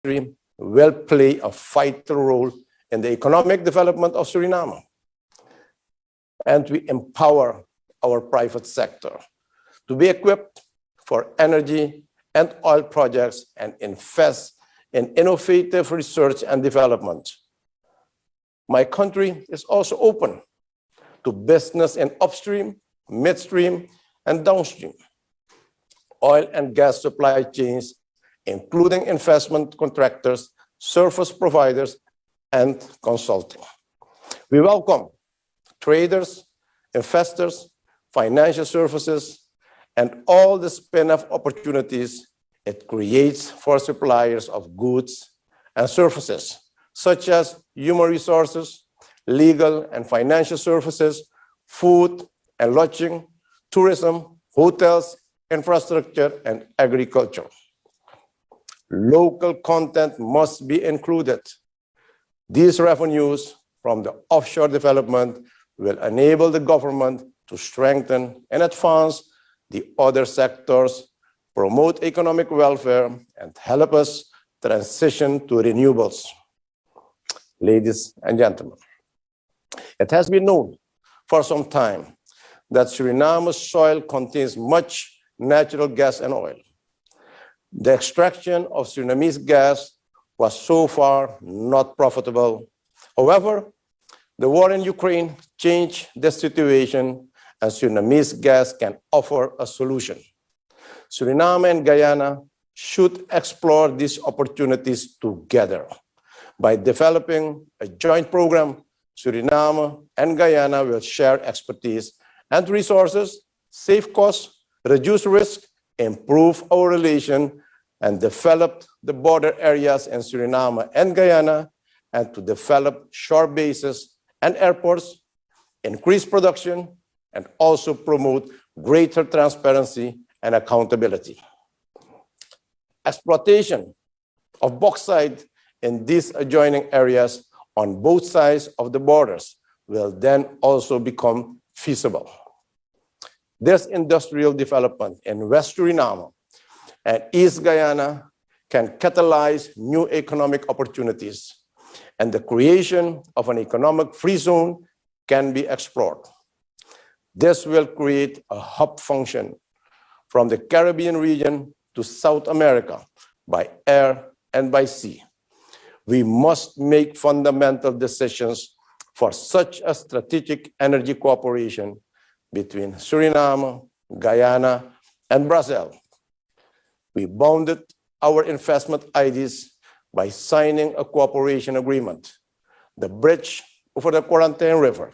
industry will play a vital role in the economic development of Suriname. And we empower our private sector to be equipped for energy and oil projects and invest in innovative research and development. My country is also open to business in upstream, midstream, and downstream oil and gas supply chains, including investment contractors, service providers, and consulting. We welcome traders, investors, financial services, and all the spin-off opportunities it creates for suppliers of goods and services, such as human resources, legal and financial services, food and lodging, tourism, hotels, infrastructure, and agriculture. Local content must be included. These revenues from the offshore development will enable the government to strengthen and advance the other sectors, promote economic welfare, and help us transition to renewables. Ladies and gentlemen, it has been known for some time that Suriname's soil contains much natural gas and oil. The extraction of Surinamese gas was so far not profitable. However, the war in Ukraine changed the situation, and Surinamese gas can offer a solution. Suriname and Guyana should explore these opportunities together. By developing a joint program, Suriname and Guyana will share expertise and resources, save costs, reduce risk, improve our relation, and develop the border areas in Suriname and Guyana, and to develop shore bases and airports, increase production, and also promote greater transparency and accountability. Exploitation of bauxite in these adjoining areas on both sides of the borders will then also become feasible. This industrial development in West Suriname and East Guyana can catalyze new economic opportunities, and the creation of an economic free zone can be explored. This will create a hub function from the Caribbean region to South America by air and by sea. We must make fundamental decisions for such a strategic energy cooperation between Suriname, Guyana, and Brazil. We bounded our investment ideas by signing a cooperation agreement. The bridge over the Quarantine River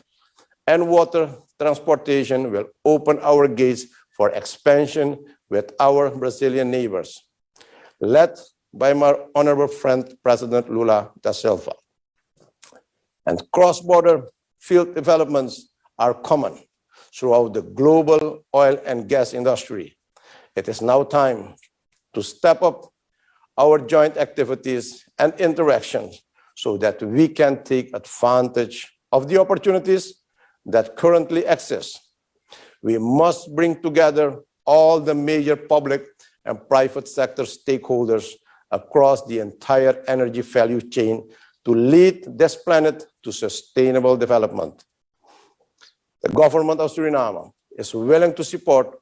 and water transportation will open our gates for expansion with our Brazilian neighbors, led by my honorable friend, President Lula da Silva. And cross-border field developments are common throughout the global oil and gas industry. It is now time to step up our joint activities and interactions so that we can take advantage of the opportunities that currently exist. We must bring together all the major public and private sector stakeholders across the entire energy value chain to lead this planet to sustainable development. The government of Suriname is willing to support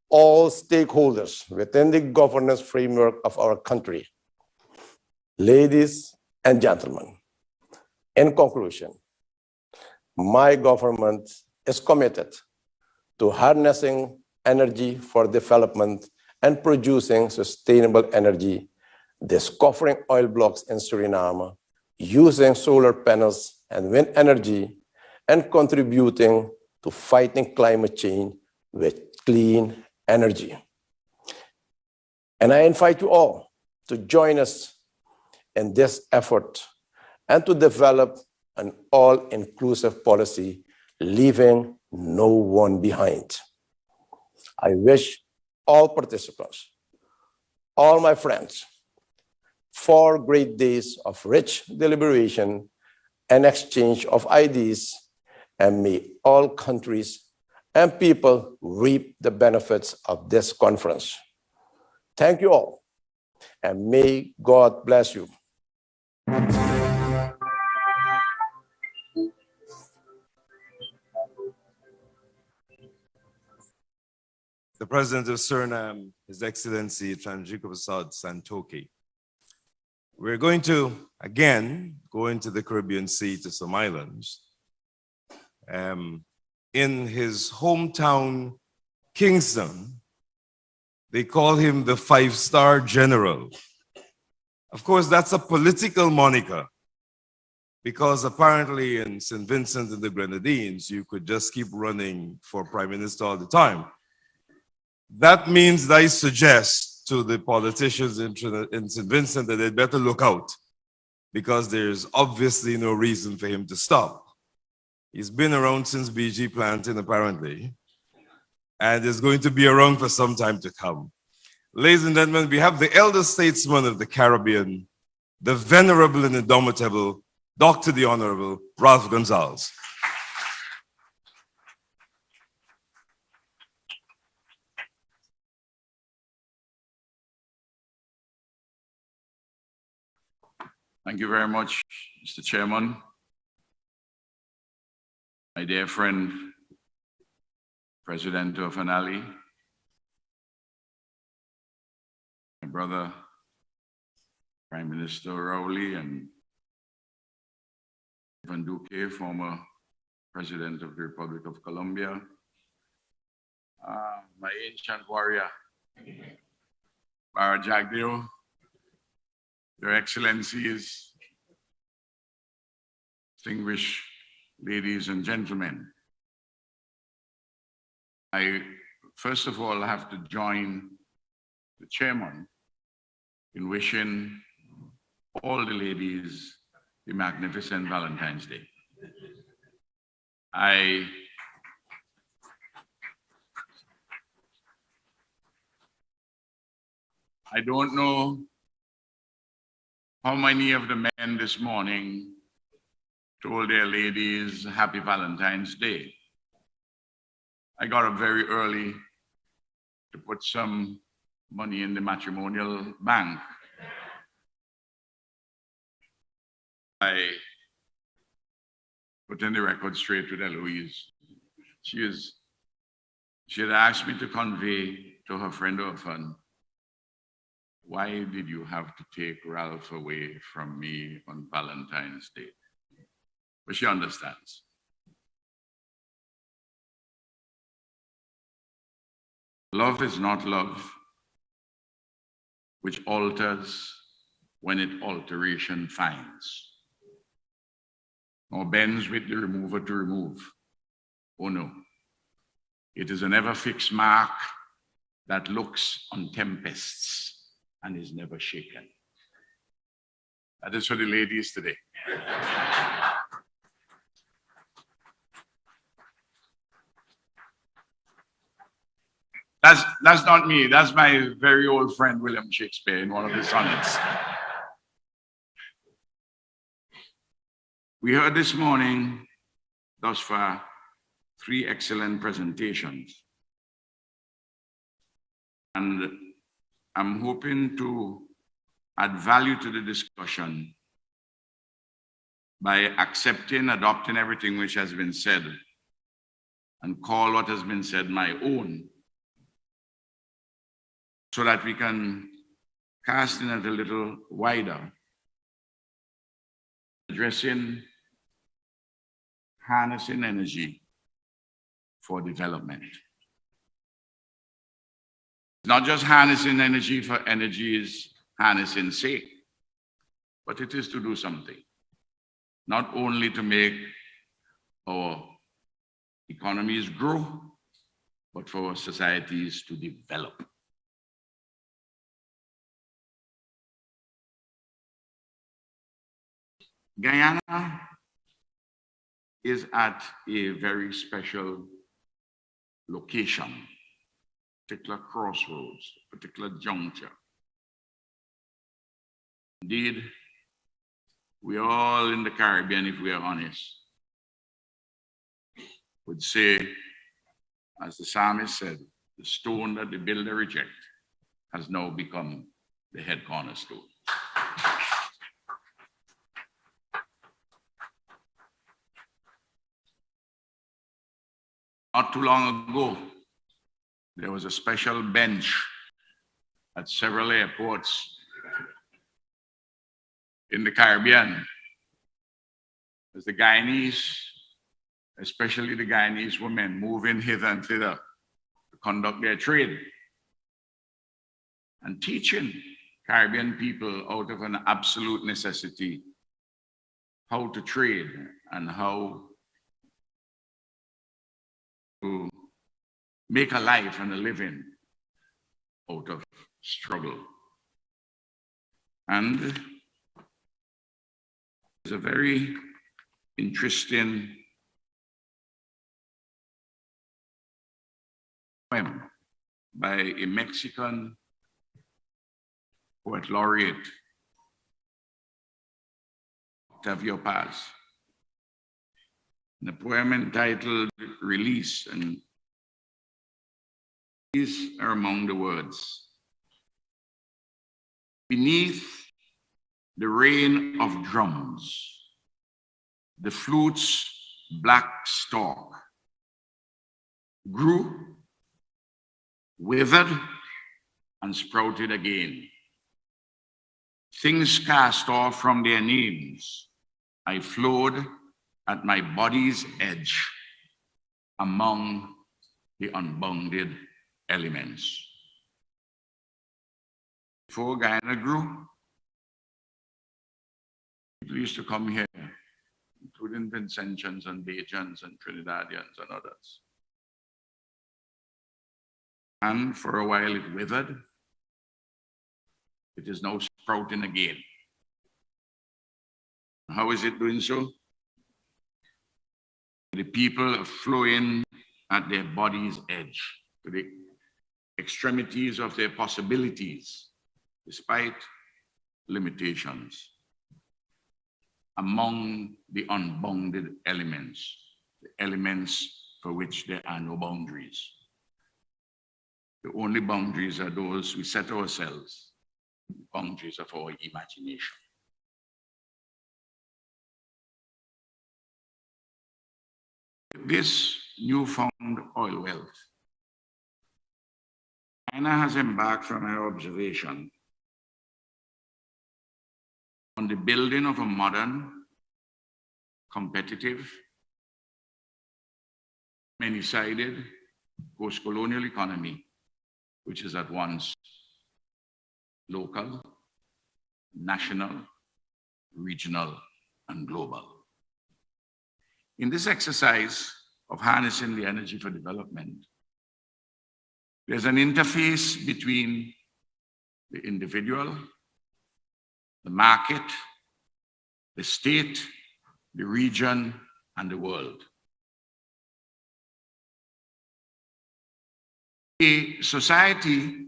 all stakeholders within the governance framework of our country. Ladies and gentlemen, in conclusion, my government is committed to harnessing energy for development and producing sustainable energy, discovering oil blocks in Suriname, using solar panels and wind energy, and contributing to fighting climate change with clean energy. And I invite you all to join us in this effort and to develop an all-inclusive policy, leaving no one behind. I wish all participants, all my friends, 4 great days of rich deliberation and exchange of ideas, and may all countries and people reap the benefits of this conference. Thank you all And may God bless you. The President of Suriname, His Excellency Tranjiko Prasad Santoki. We're going to, again, go into the Caribbean Sea to some islands. In his hometown, Kingston, they call him the five-star general. Of course, that's a political moniker, because apparently in St. Vincent and the Grenadines, you could just keep running for prime minister all the time. That means that I suggest to the politicians in St. Vincent that they'd better look out, because there's obviously no reason for him to stop. He's been around since BG planting, apparently, and is going to be around for some time to come. Ladies and gentlemen, we have the elder statesman of the Caribbean, the venerable and indomitable Dr. the Honorable Ralph Gonzalez. Thank you very much, Mr. Chairman. My dear friend, President of Anali, my brother, Prime Minister Rowley, and Van Duque, former President of the Republic of Colombia, my ancient warrior, Bara Jagdeo, Your Excellencies, distinguished ladies and gentlemen. I, first of all, have to join the chairman in wishing all the ladies a magnificent Valentine's Day. I don't know how many of the men this morning told their ladies Happy Valentine's Day. I got up very early to put some money in the matrimonial bank. I put in the record straight with Eloise. She had asked me to convey to her friend Orphan, why did you have to take Ralph away from me on Valentine's Day? But she understands. Love is not love, which alters when it alteration finds, nor bends with the remover to remove. Oh no, it is an ever fixed mark that looks on tempests and is never shaken. That is for the ladies today. That's not me. That's my very old friend, William Shakespeare, in one of his sonnets. We heard this morning, thus far, 3 excellent presentations. And I'm hoping to add value to the discussion by accepting, adopting everything which has been said and call what has been said my own, so that we can cast in it a little wider, addressing harnessing energy for development. Not just harnessing energy for energy's harnessing sake, but it is to do something. Not only to make our economies grow, but for our societies to develop. Guyana is at a very special location, particular crossroads, particular juncture. Indeed, we all in the Caribbean, if we are honest, would say, as the psalmist said, the stone that the builder rejected has now become the head cornerstone. Not too long ago, there was a special bench at several airports in the Caribbean as the Guyanese, especially the Guyanese women, moving hither and thither to conduct their trade and teaching Caribbean people out of an absolute necessity how to trade and how to make a life and a living out of struggle. And there's a very interesting poem by a Mexican poet laureate, Octavio Paz. The poem entitled Release, and these are among the words. Beneath the rain of drums, the flute's black stalk grew, withered, and sprouted again. Things cast off from their names, I flowed at my body's edge among the unbounded elements. Before Guyana grew, people used to come here, including Vincentians and Bajans and Trinidadians and others. And for a while it withered. It is now sprouting again. How is it doing so? The people are flowing at their body's edge, to the extremities of their possibilities, despite limitations, among the unbounded elements, the elements for which there are no boundaries. The only boundaries are those we set ourselves, boundaries of our imagination. This newfound oil wealth, China has embarked, from our observation, on the building of a modern, competitive, many-sided, post-colonial economy, which is at once local, national, regional, and global. In this exercise of harnessing the energy for development, there's an interface between the individual, the market, the state, the region, and the world. A society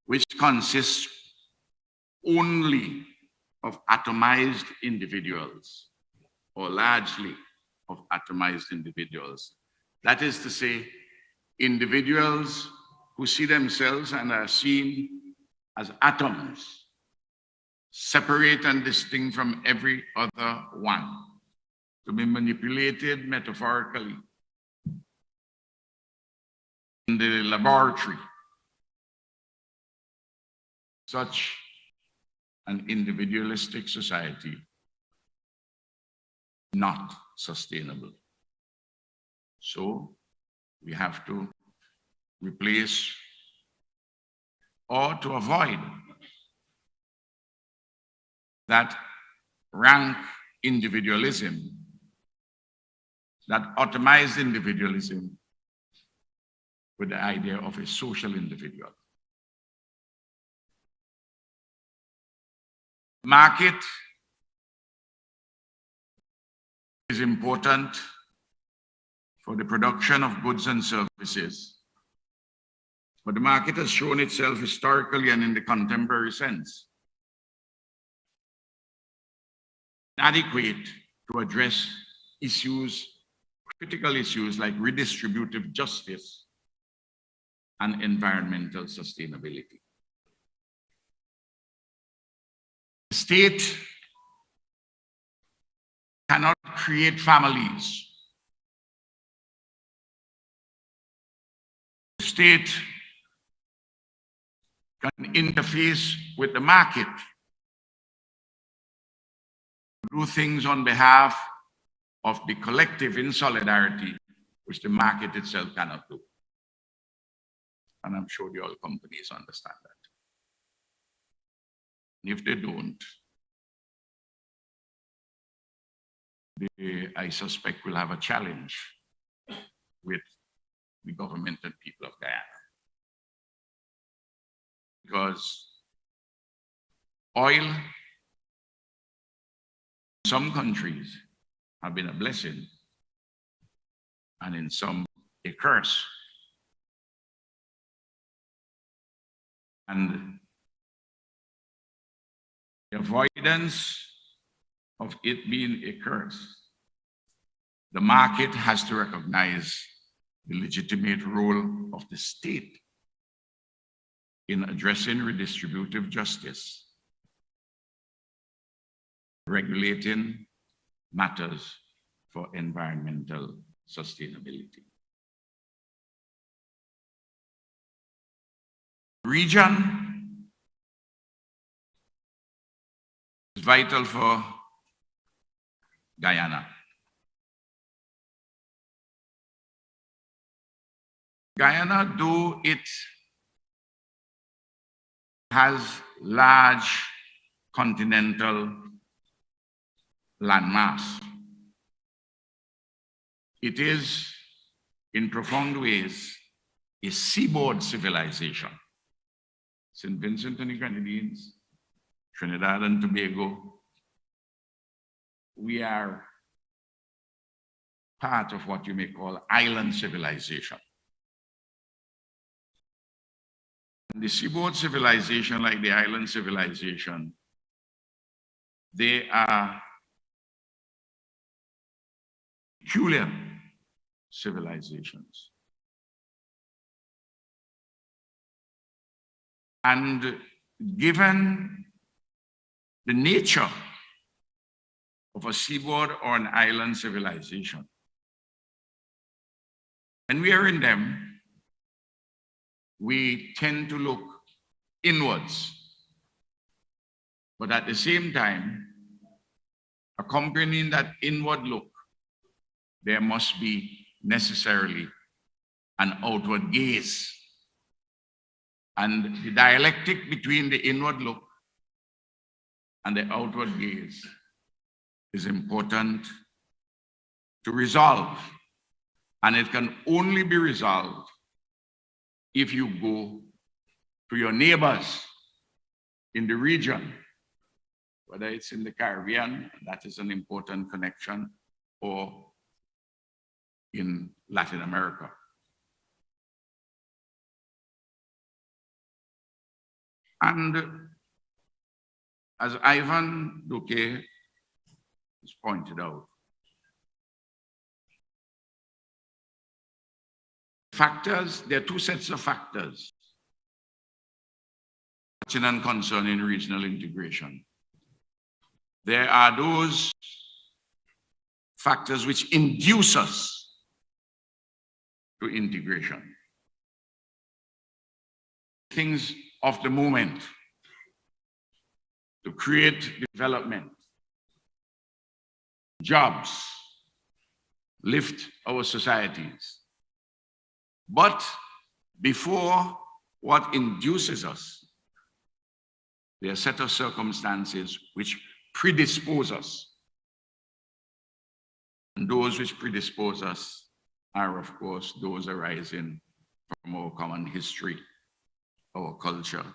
which consists only of atomized individuals, or largely of atomized individuals. That is to say, individuals who see themselves and are seen as atoms, separate and distinct from every other one, to be manipulated metaphorically in the laboratory. Such an individualistic society, not sustainable. So we have to replace or to avoid that rank individualism, that atomized individualism, with the idea of a social individual. Market is important for the production of goods and services, but the market has shown itself historically and in the contemporary sense inadequate to address issues, critical issues like redistributive justice and environmental sustainability. The state cannot create families. The state can interface with the market, do things on behalf of the collective in solidarity, which the market itself cannot do. And I'm sure the oil companies understand that. If they don't, I suspect we'll have a challenge with the government and people of Guyana. Because oil in some countries have been a blessing and in some a curse. And the avoidance of it being a curse, the market has to recognize the legitimate role of the state in addressing redistributive justice, regulating matters for environmental sustainability. Region is vital for Guyana. Guyana, though it has large continental landmass, it is in profound ways a seaboard civilization. St. Vincent and the Grenadines, Trinidad and Tobago, we are part of what you may call island civilization. The seaboard civilization, like the island civilization, they are peculiar civilizations. And given the nature of a seaboard or an island civilization, when we are in them, we tend to look inwards. But at the same time, accompanying that inward look, there must be necessarily an outward gaze. And the dialectic between the inward look and the outward gaze is important to resolve. And it can only be resolved if you go to your neighbors in the region, whether it's in the Caribbean, that is an important connection, or in Latin America. And as Ivan Duque has pointed out, factors, there are two sets of factors touching and concerning regional integration. There are those factors which induce us to integration. Things of the moment to create development, jobs, lift our societies. But before what induces us, there are a set of circumstances which predispose us. And those which predispose us are, of course, those arising from our common history, our culture,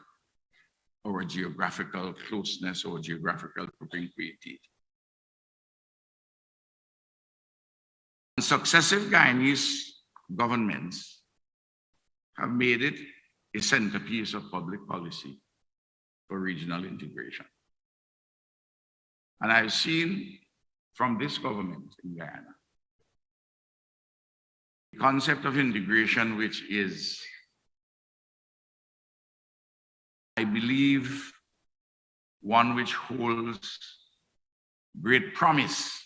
our geographical closeness, our geographical propinquity. And successive Guyanese governments have made it a centerpiece of public policy for regional integration. And I've seen from this government in Guyana the concept of integration, which is, I believe, one which holds great promise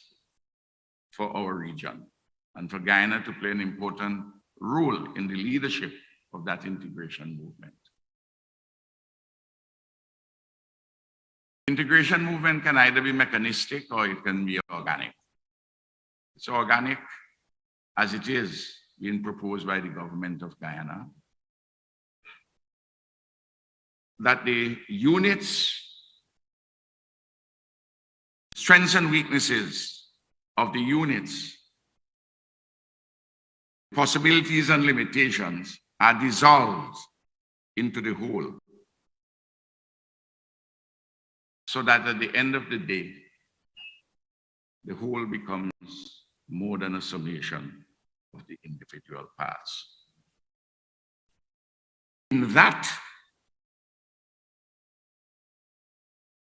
for our region and for Guyana to play an important role in the leadership of that integration movement. Integration movement can either be mechanistic or it can be organic. It's organic as it is being proposed by the government of Guyana, that the units, strengths and weaknesses of the units, possibilities and limitations are dissolved into the whole, so that at the end of the day, the whole becomes more than a summation of the individual parts. In that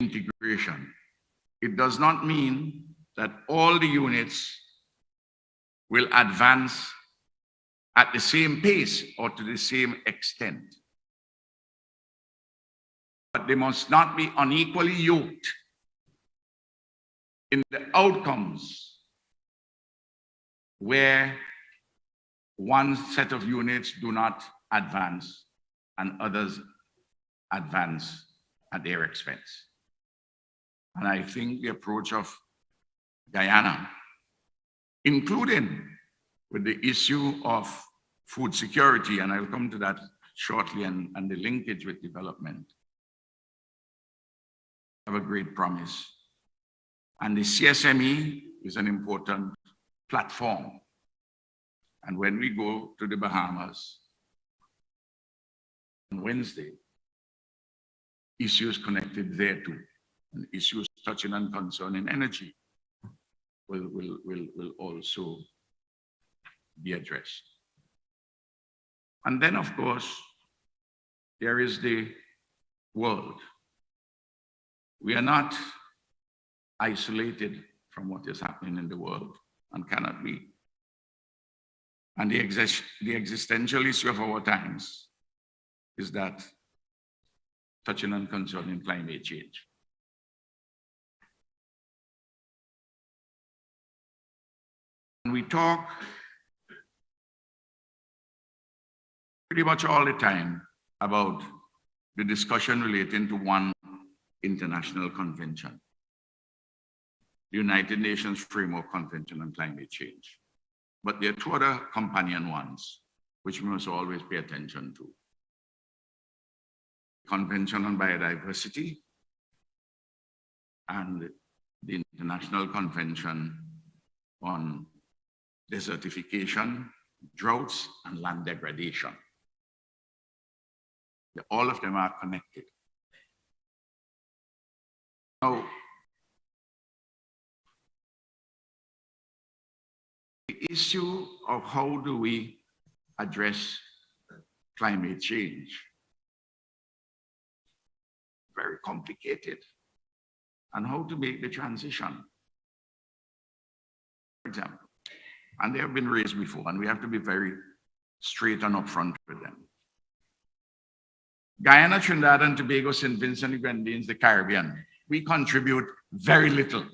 integration, it does not mean that all the units will advance at the same pace or to the same extent. But they must not be unequally yoked in the outcomes where one set of units do not advance and others advance at their expense. And I think the approach of Guyana, including with the issue of food security, and I'll come to that shortly, and the linkage with development, have a great promise. And the CSME is an important platform. And when we go to the Bahamas on Wednesday, issues connected there too, and issues touching and concerning energy will also be addressed. And then, of course, there is the world. We are not isolated from what is happening in the world and cannot be. And the existential issue of our times is that touching and concerning climate change. And we talk pretty much all the time about the discussion relating to one international convention, the United Nations Framework Convention on Climate Change. But there are two other companion ones, which we must always pay attention to. Convention on Biodiversity and the International Convention on Desertification, Droughts, and Land Degradation. All of them are connected. Now, the issue of how do we address climate change, very complicated, and how to make the transition. For example, and they have been raised before, and we have to be very straight and upfront with them. Guyana, Trinidad and Tobago, St. Vincent and Grenadines, the Caribbean, we contribute very little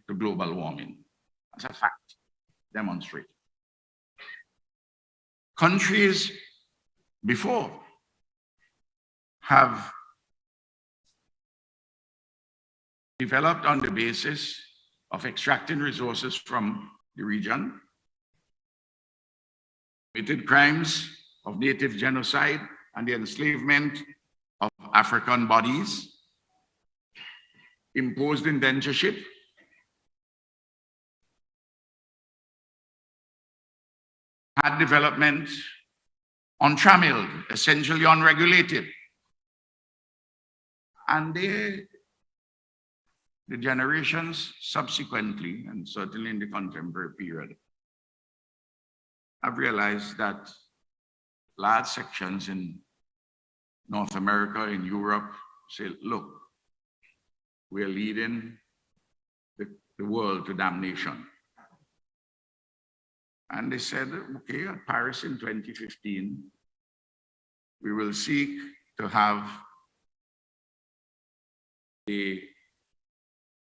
to global warming. That's a fact, demonstrated. Countries before have developed on the basis of extracting resources from the region, committed crimes of native genocide and the enslavement of African bodies, imposed indentureship, had development untrammeled, essentially unregulated. And the generations subsequently, and certainly in the contemporary period, have realized that large sections in North America, in Europe, say, look, we're leading the world to damnation. And they said, okay, at Paris in 2015, we will seek to have the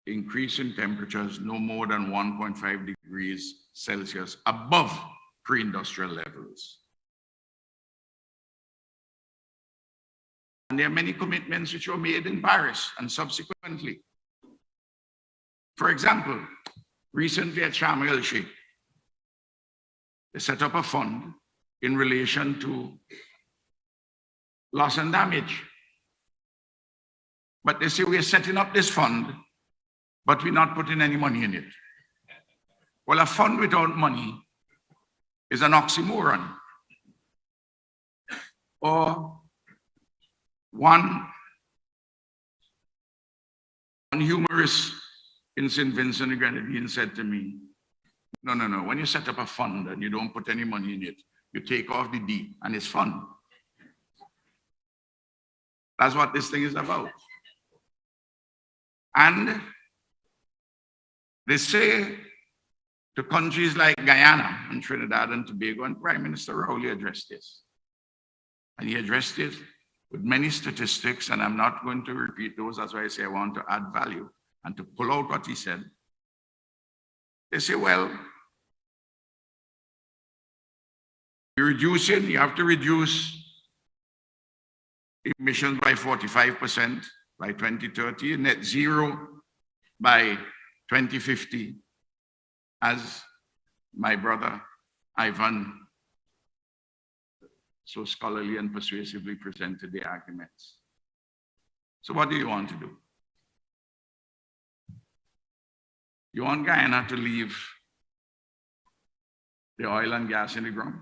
increase in temperatures no more than 1.5 degrees Celsius above pre-industrial levels. And there are many commitments which were made in Paris and subsequently. For example, recently at Sharm el-Sheikh, they set up a fund in relation to loss and damage. But they say we're setting up this fund, but we're not putting any money in it. Well, a fund without money is an oxymoron. Or one humorist in St. Vincent and Grenadines said to me, no, when you set up a fund and you don't put any money in it, you take off the D and it's fun. That's what this thing is about. And they say to countries like Guyana and Trinidad and Tobago, and Prime Minister Rowley addressed this. And he addressed it with many statistics, and I'm not going to repeat those. That's why I say I want to add value and to pull out what he said. They say, well, you have to reduce emissions by 45% by 2030, net zero by 2050, as my brother Ivan so scholarly and persuasively presented the arguments. So what do you want to do? You want Guyana to leave the oil and gas in the ground?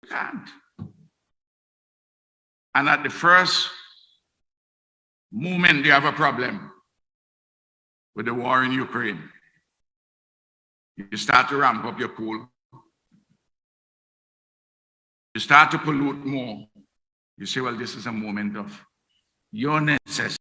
You can't. And at the first moment you have a problem with the war in Ukraine, you start to ramp up your coal. You start to pollute more. You say, well, this is a moment of your necessity.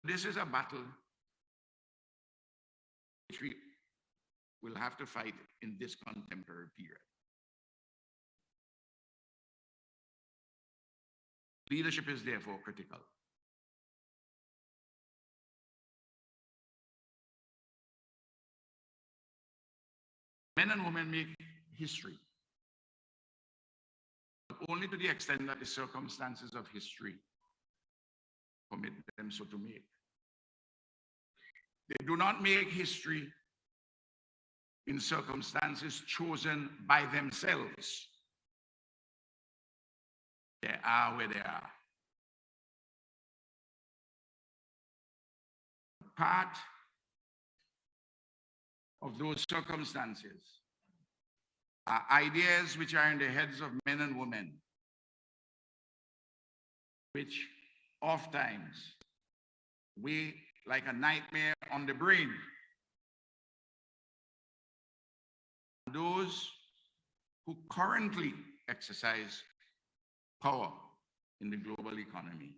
This is a battle which we will have to fight in this contemporary period. Leadership is therefore critical. Men and women make history, but only to the extent that the circumstances of history permit them so to make. They do not make history in circumstances chosen by themselves. They are where they are. Part of those circumstances are ideas which are in the heads of men and women, which oftentimes weigh like a nightmare on the brain. Those who currently exercise power in the global economy,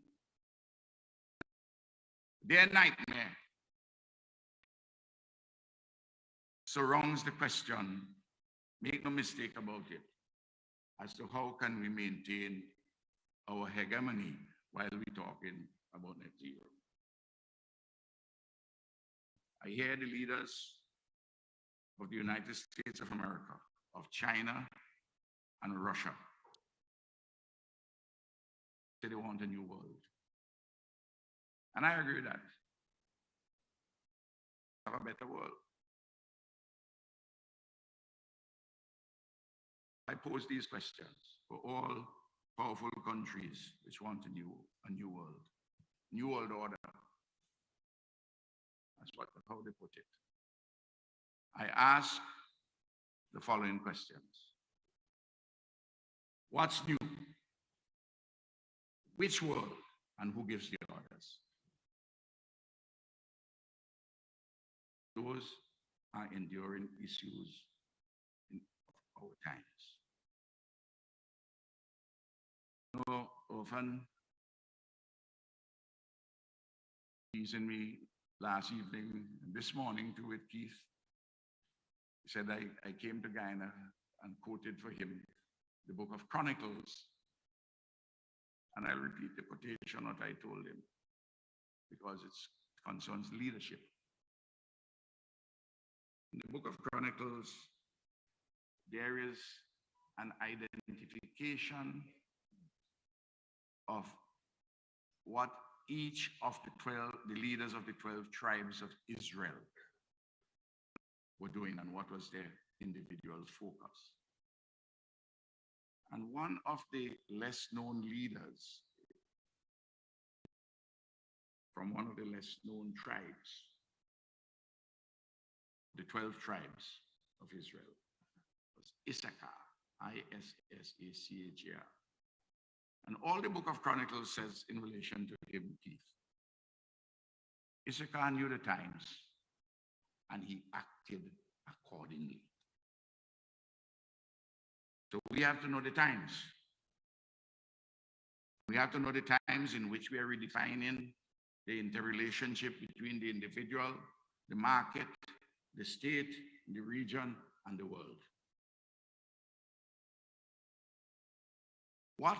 their nightmare surrounds the question, Make no mistake about it. As to how can we maintain our hegemony while we're talking about net zero. I hear the leaders of the United States of America, of China and Russia say they want a new world. And I agree with that. Have a better world. I pose these questions for all powerful countries which want a new world order. That's how they put it. I ask the following questions. What's new? Which world and who gives the orders? Those are enduring issues in our times. Often teasing me last evening and this morning too with Keith. He said I came to Guyana and quoted for him the book of Chronicles. And I'll repeat the quotation what I told him because it concerns leadership. In the book of Chronicles, there is an identification of what each of the leaders of the 12 tribes of Israel were doing and what was their individual focus. And one of the less known leaders from one of the less known tribes, the 12 tribes of Israel, was Issachar, I-S-S-A-C-H-A-R. And all the book of Chronicles says in relation to him, Keith, Issachar knew the times and he acted accordingly. So we have to know the times. We have to know the times in which we are redefining the interrelationship between the individual, the market, the state, the region, and the world. What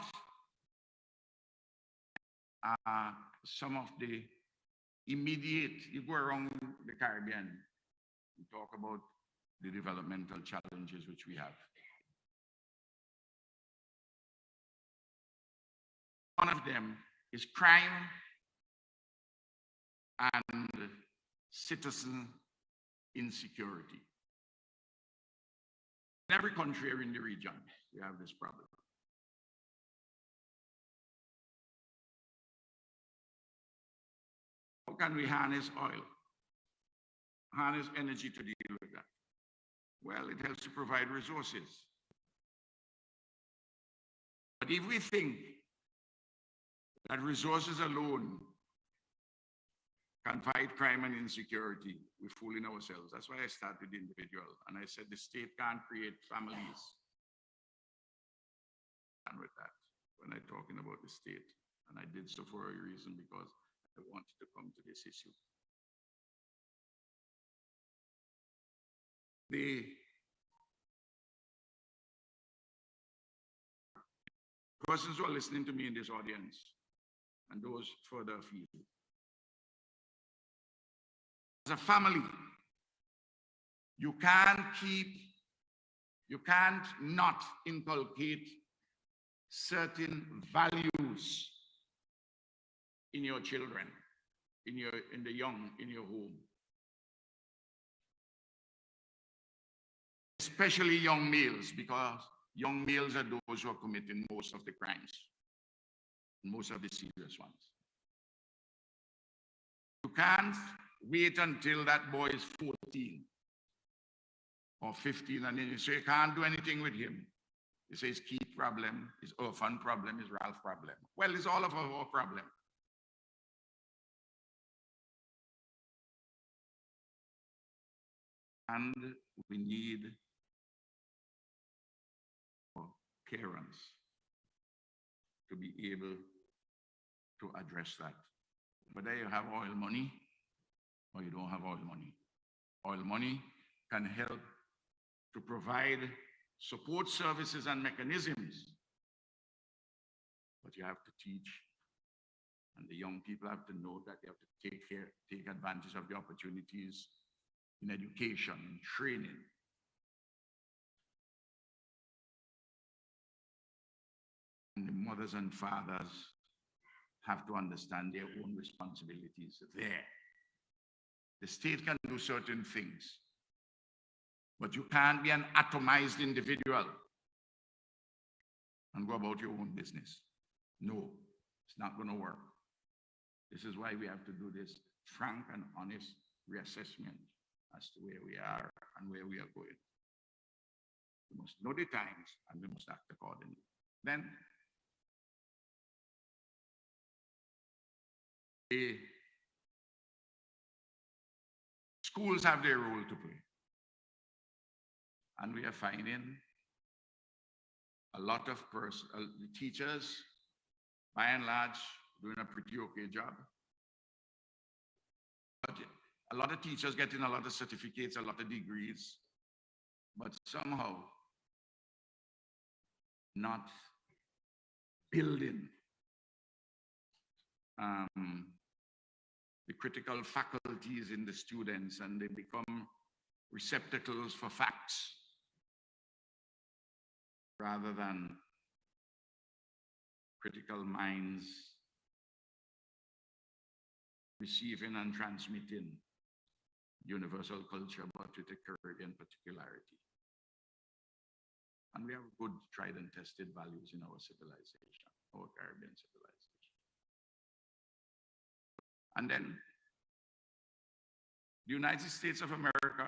are some of the immediate, you go around the Caribbean, you talk about the developmental challenges which we have. One of them is crime and citizen insecurity. In every country or in the region, we have this problem. How can we harness oil, harness energy to deal with that? Well, it helps to provide resources. But if we think that resources alone can fight crime and insecurity, we're fooling ourselves. That's why I started the individual. And I said the state can't create families. And with that, when I'm talking about the state, and I did so for a reason because I wanted to come to this issue. The persons who are listening to me in this audience and those further afield, as a family, you can't not inculcate certain values in your children, in the young, in your home. Especially young males, because young males are those who are committing most of the crimes, most of the serious ones. You can't wait until that boy is 14 or 15 and then you say you can't do anything with him. You say his Keith problem, his orphan problem, his Ralph problem. Well, it's all of our problem. And we need parents to be able to address that. Whether you have oil money or you don't have oil money. Oil money can help to provide support services and mechanisms, but you have to teach. And the young people have to know that they have to take advantage of the opportunities in education, in training. And the mothers and fathers have to understand their own responsibilities there. The state can do certain things, but you can't be an atomized individual and go about your own business. No, it's not going to work. This is why we have to do this frank and honest reassessment as to where we are and where we are going. We must know the times and we must act accordingly. Then, the schools have their role to play. And we are finding a lot of the teachers, by and large, doing a pretty okay job. But a lot of teachers getting a lot of certificates, a lot of degrees, but somehow not building the critical faculties in the students, and they become receptacles for facts rather than critical minds receiving and transmitting universal culture, but with a Caribbean particularity. And we have good tried and tested values in our civilization, our Caribbean civilization. And then the United States of America,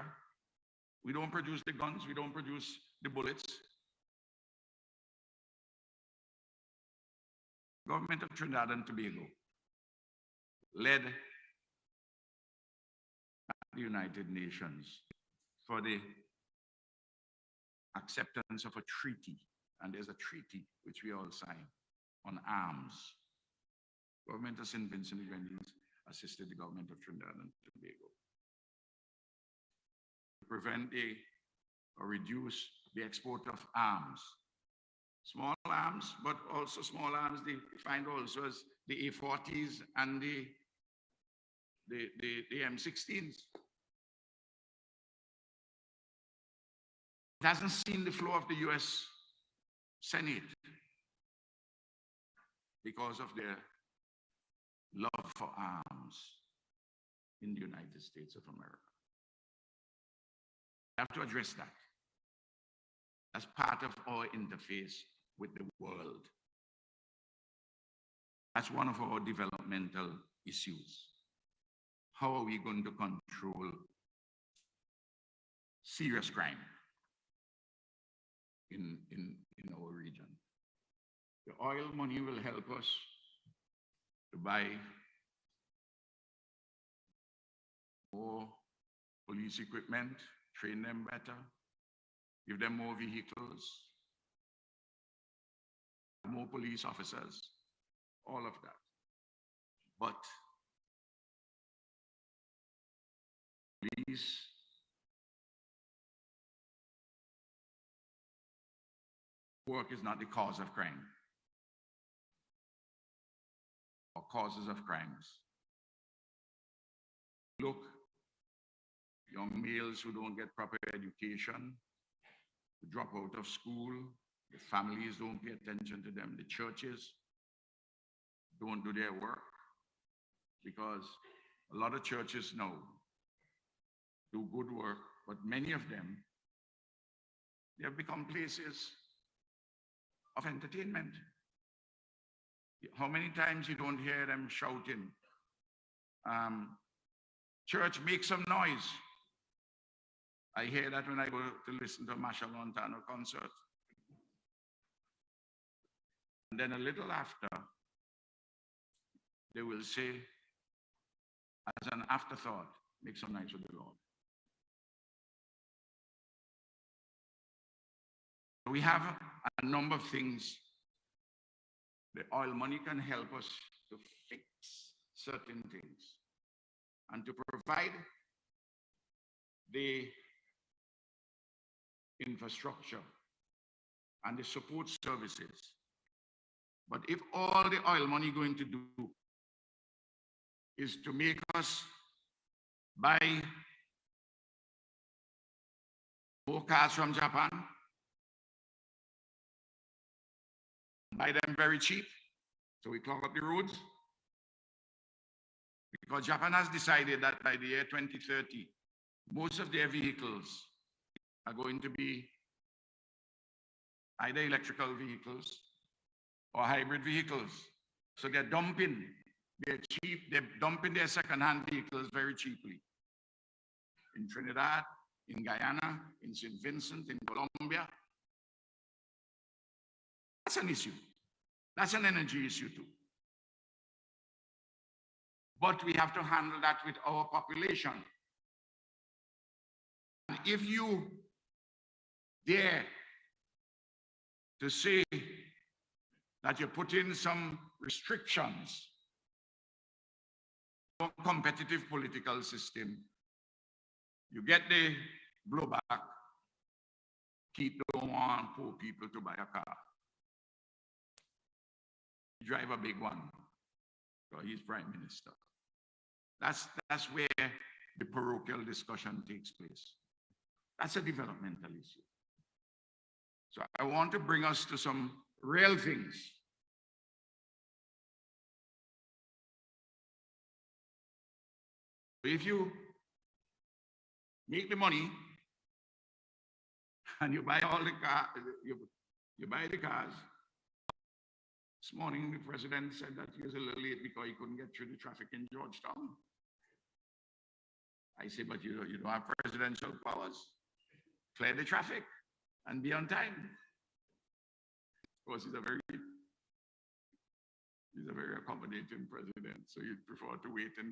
we don't produce the guns, we don't produce the bullets. Government of Trinidad and Tobago, led at the United Nations for the acceptance of a treaty, and there's a treaty which we all sign on arms. Government of St. Vincent and Grenadines assisted the government of Trinidad and Tobago to prevent or reduce the export of arms. Small arms, but also small arms they find also as the A-40s and the M16s. It hasn't seen the flow of the US Senate because of their love for arms in the United States of America. We have to address that as part of our interface with the world. That's one of our developmental issues. How are we going to control serious crime in our region? The oil money will help us to buy more police equipment, train them better, give them more vehicles, more police officers, all of that. But police work is not the cause of crime or causes of crimes. Look, young males who don't get proper education, who drop out of school, the families don't pay attention to them, the churches don't do their work, because a lot of churches now do good work, but many of them, they have become places of entertainment. How many times you don't hear them shouting, church, make some noise. I hear that when I go to listen to a Marshall Montano concert. And then a little after, they will say, as an afterthought, make some noise with the Lord. We have a number of things. The oil money can help us to fix certain things and to provide the infrastructure and the support services. But if all the oil money going to do is to make us buy more cars from Japan, buy them very cheap, so we clog up the roads, because Japan has decided that by the year 2030, most of their vehicles are going to be either electrical vehicles or hybrid vehicles. So they're dumping their second-hand vehicles very cheaply. In Trinidad, in Guyana, in St. Vincent, in Colombia. That's an issue. That's an energy issue too. But we have to handle that with our population. And if you dare to say that you put in some restrictions on competitive political system, you get the blowback. Keith don't want poor people to buy a car. He drive a big one, so he's prime minister. That's where the parochial discussion takes place. That's a developmental issue. So I want to bring us to some real things. If you make the money and you buy all the cars, you buy the cars. This morning, the president said that he was a little late because he couldn't get through the traffic in Georgetown. I say, but you don't have presidential powers. Clear the traffic and be on time. Of course, he's a very accommodating president, so he'd prefer to wait in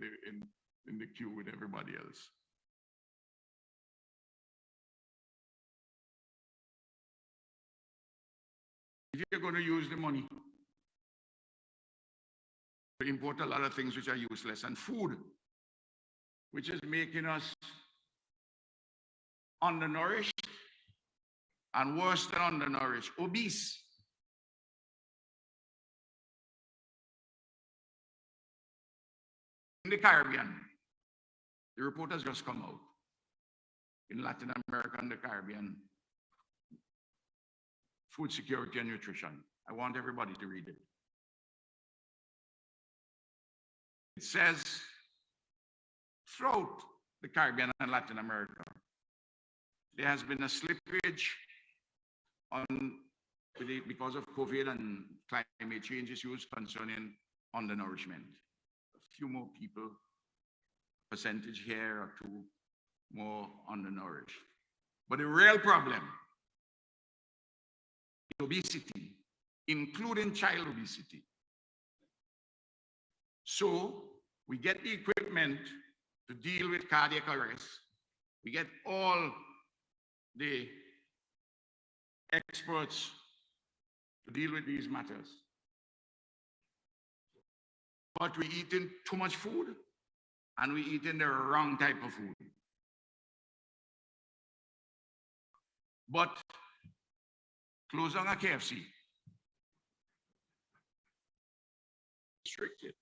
the queue with everybody else. If you're going to use the money to import a lot of things which are useless, and food, which is making us undernourished and worse than undernourished, obese. In the Caribbean, the report has just come out. In Latin America and the Caribbean, food security and nutrition. I want everybody to read it. It says, throughout the Caribbean and Latin America, there has been a slippage because of COVID and climate change issues concerning undernourishment. A few more people, percentage here or two more undernourished. But the real problem is obesity, including child obesity. So we get the equipment to deal with cardiac arrest. We get all the experts to deal with these matters. But we eating too much food and we eating the wrong type of food. But close down a KFC. Restricted.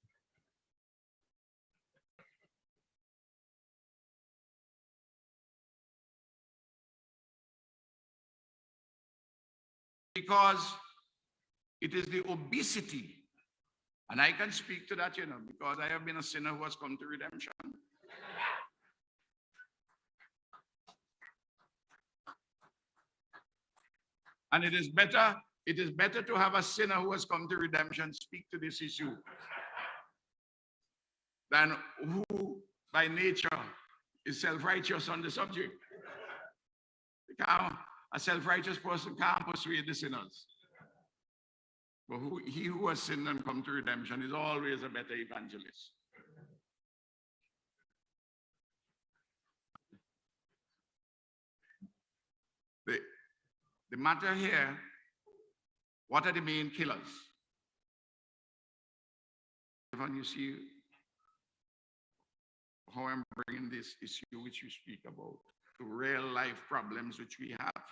Because it is the obesity, and I can speak to that, because I have been a sinner who has come to redemption. And it is better to have a sinner who has come to redemption speak to this issue than who by nature is self-righteous on the subject. A self-righteous person can't persuade the sinners. But he who has sinned and come to redemption is always a better evangelist. The matter here, what are the main killers? When you see how I'm bringing this issue which you speak about to real life problems which we have.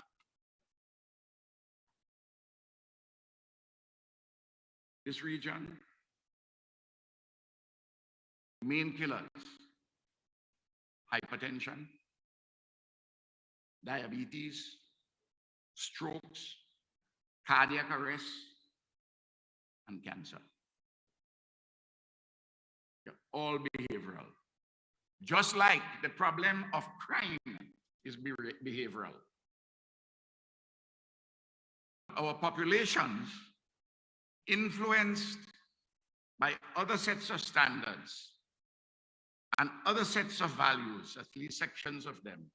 this region, main killers, hypertension, diabetes, strokes, cardiac arrest, and cancer. They're all behavioral. Just like the problem of crime is behavioral. Our populations, influenced by other sets of standards and other sets of values, at least sections of them,